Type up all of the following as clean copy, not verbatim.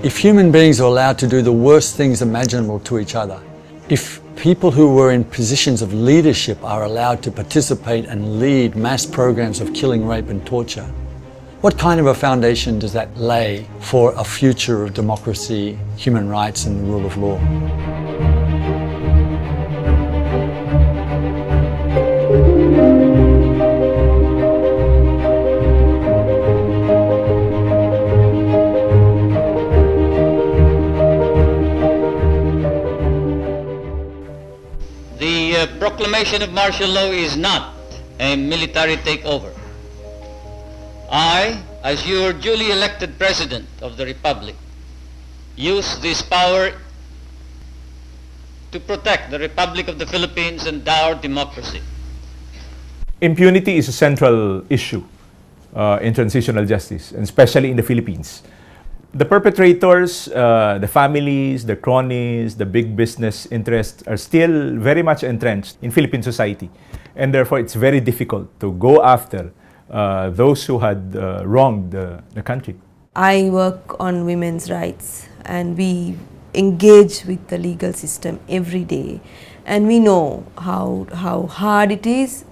If human beings are allowed to do the worst things imaginable to each other, if people who were in positions of leadership are allowed to participate and lead mass programs of killing, rape and torture, what kind of a foundation does that lay for a future of democracy, human rights and the rule of law? The proclamation of martial law is not a military takeover. I, as your duly elected President of the Republic, use this power to protect the Republic of the Philippines and our democracy. Impunity is a central issue in transitional justice, and especially in the Philippines. The perpetrators, the families, the cronies, the big business interests are still very much entrenched in Philippine society. And therefore, it's very difficult to go after those who had wronged the country. I work on women's rights, and we engage with the legal system every day. And we know how hard it is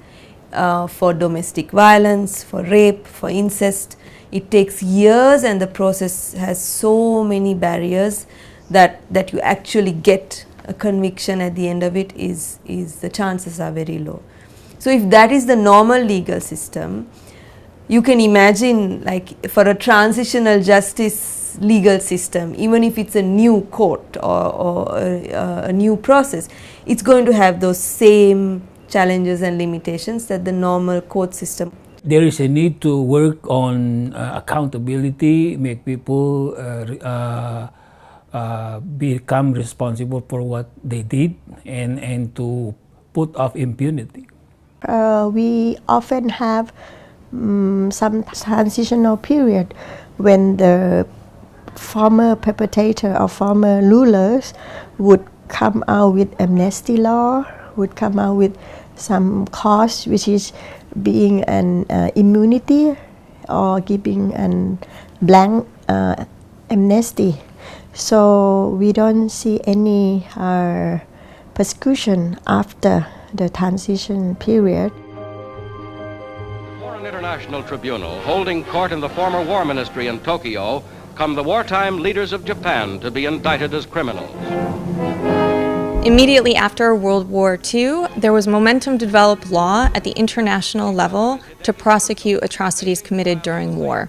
for domestic violence, for rape, for incest. It takes years, and the process has so many barriers that you actually get a conviction at the end of it is the chances are very low. So if that is the normal legal system, you can imagine, like, for a transitional justice legal system, even if it's a new court or a new process, it's going to have those same challenges and limitations that the normal court system. There is a need to work on accountability, make people become responsible for what they did, and to put off impunity. We often have some transitional period when the former perpetrator or former rulers would come out with amnesty law, would come out with some cause which is being an immunity or giving an blank amnesty. So we don't see any persecution after the transition period. For an international tribunal holding court in the former war ministry in Tokyo come the wartime leaders of Japan to be indicted as criminals. Immediately after World War II, there was momentum to develop law at the international level to prosecute atrocities committed during war.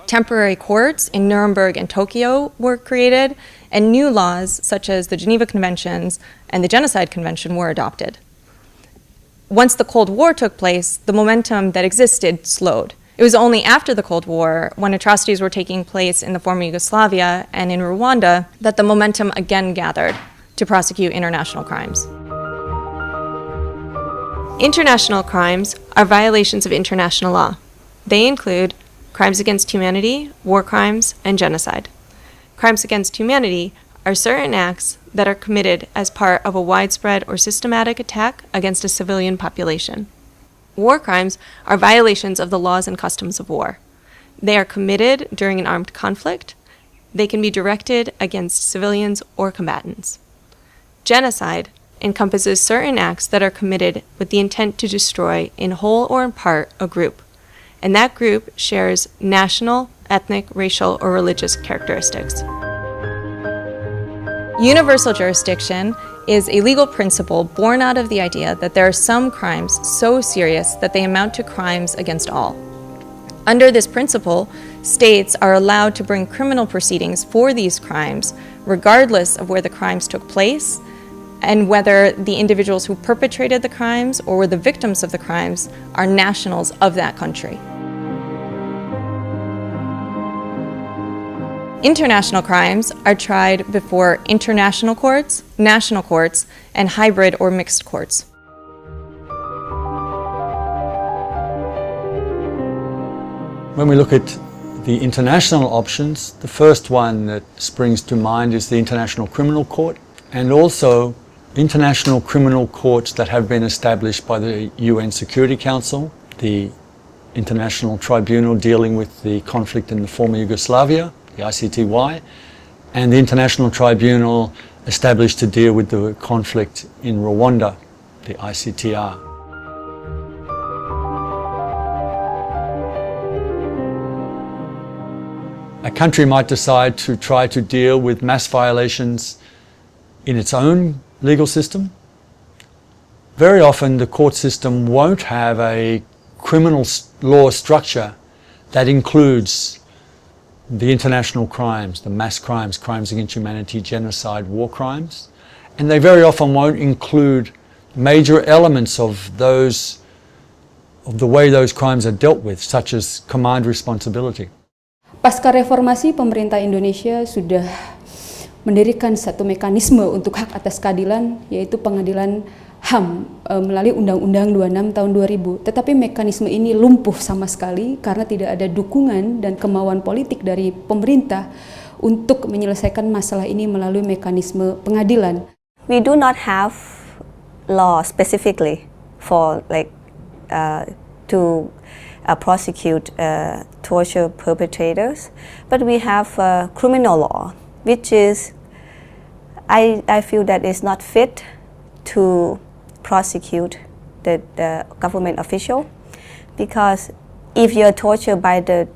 Temporary courts in Nuremberg and Tokyo were created, and new laws such as the Geneva Conventions and the Genocide Convention were adopted. Once the Cold War took place, the momentum that existed slowed. It was only after the Cold War, when atrocities were taking place in the former Yugoslavia and in Rwanda, that the momentum again gathered to prosecute international crimes. International crimes are violations of international law. They include crimes against humanity, war crimes, and genocide. Crimes against humanity are certain acts that are committed as part of a widespread or systematic attack against a civilian population. War crimes are violations of the laws and customs of war. They are committed during an armed conflict. They can be directed against civilians or combatants. Genocide encompasses certain acts that are committed with the intent to destroy, in whole or in part, a group, and that group shares national, ethnic, racial, or religious characteristics. Universal jurisdiction is a legal principle born out of the idea that there are some crimes so serious that they amount to crimes against all. Under this principle, states are allowed to bring criminal proceedings for these crimes, regardless of where the crimes took place, and whether the individuals who perpetrated the crimes or were the victims of the crimes are nationals of that country. International crimes are tried before international courts, national courts, and hybrid or mixed courts. When we look at the international options, the first one that springs to mind is the International Criminal Court, and also international criminal courts that have been established by the UN Security Council, the International Tribunal dealing with the conflict in the former Yugoslavia, the ICTY, and the International Tribunal established to deal with the conflict in Rwanda, the ICTR. A country might decide to try to deal with mass violations in its own legal system. Very often the court system won't have a criminal law structure that includes the international crimes, the mass crimes, crimes against humanity, genocide, war crimes. And they very often won't include major elements of the way those crimes are dealt with, such as command responsibility. Pasca reformasi, pemerintah Indonesia sudah mendirikan satu mekanisme untuk hak atas keadilan, yaitu pengadilan HAM melalui Undang-Undang 26 tahun 2000. Tetapi mekanisme ini lumpuh sama sekali karena tidak ada dukungan dan kemauan politik dari pemerintah untuk menyelesaikan masalah ini melalui mekanisme pengadilan. We do not have law specifically for to prosecute torture perpetrators, but we have criminal law, which is, I feel that is not fit to prosecute the government official, because if you're tortured by the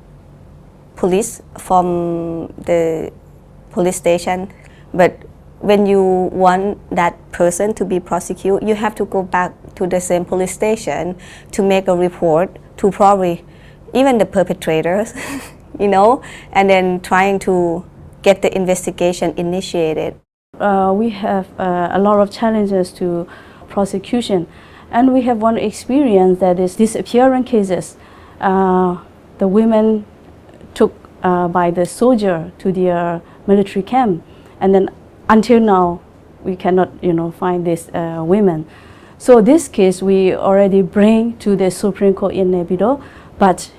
police from the police station, but when you want that person to be prosecuted, you have to go back to the same police station to make a report to probably even the perpetrators, you know, and then trying to get the investigation initiated. We have a lot of challenges to prosecution, and we have one experience that is disappearance cases. The women took by the soldier to their military camp, and then until now we cannot, find these women. So this case we already bring to the Supreme Court in Naypyidaw, but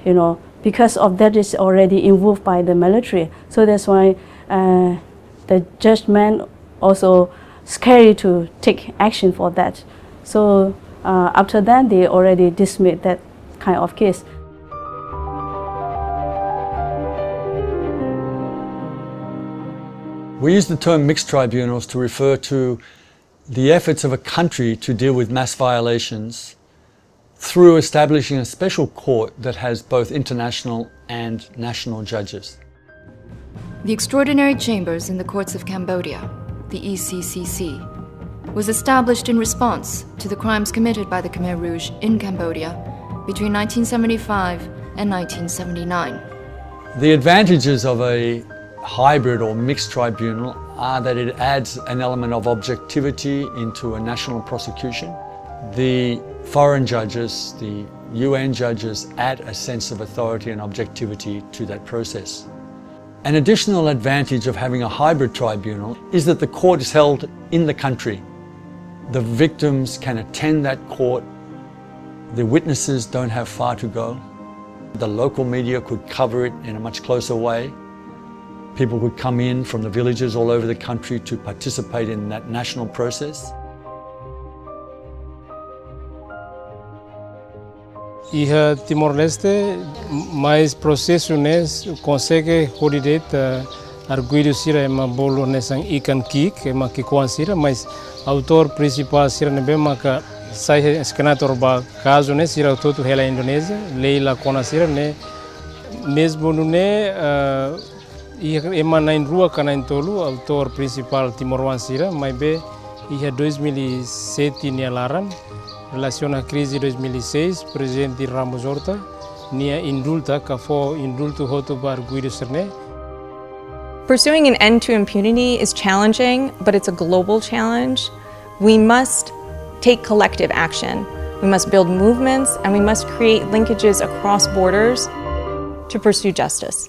because of that is already involved by the military. So that's why the judgment also scary to take action for that. So after that they already dismissed that kind of case. We use the term mixed tribunals to refer to the efforts of a country to deal with mass violations through establishing a special court that has both international and national judges. The Extraordinary Chambers in the Courts of Cambodia, the ECCC, was established in response to the crimes committed by the Khmer Rouge in Cambodia between 1975 and 1979. The advantages of a hybrid or mixed tribunal are that it adds an element of objectivity into a national prosecution. The foreign judges, the UN judges, add a sense of authority and objectivity to that process. An additional advantage of having a hybrid tribunal is that the court is held in the country. The victims can attend that court. The witnesses don't have far to go. The local media could cover it in a much closer way. People would come in from the villages all over the country to participate in that national process. Iha Timor-Leste, mais processunes consegue holiday arguido sira ema bolo nesang ikan kik ema kikuan sira, mas autor principal sira nebe maka sai eskenator ba caso ne sira todo hela Indonesia, leila kona sira ne mesmo ne ema nain rua kanain tolu autor principal Timor-Wan sira, mai be iha 2007 ni alaran relação à crise de 2006, presidente Ramos Horta, nia indulta, ka fo indulto hoto bar guido serne. Pursuing an end to impunity is challenging, but it's a global challenge. We must take collective action. We must build movements, and we must create linkages across borders to pursue justice.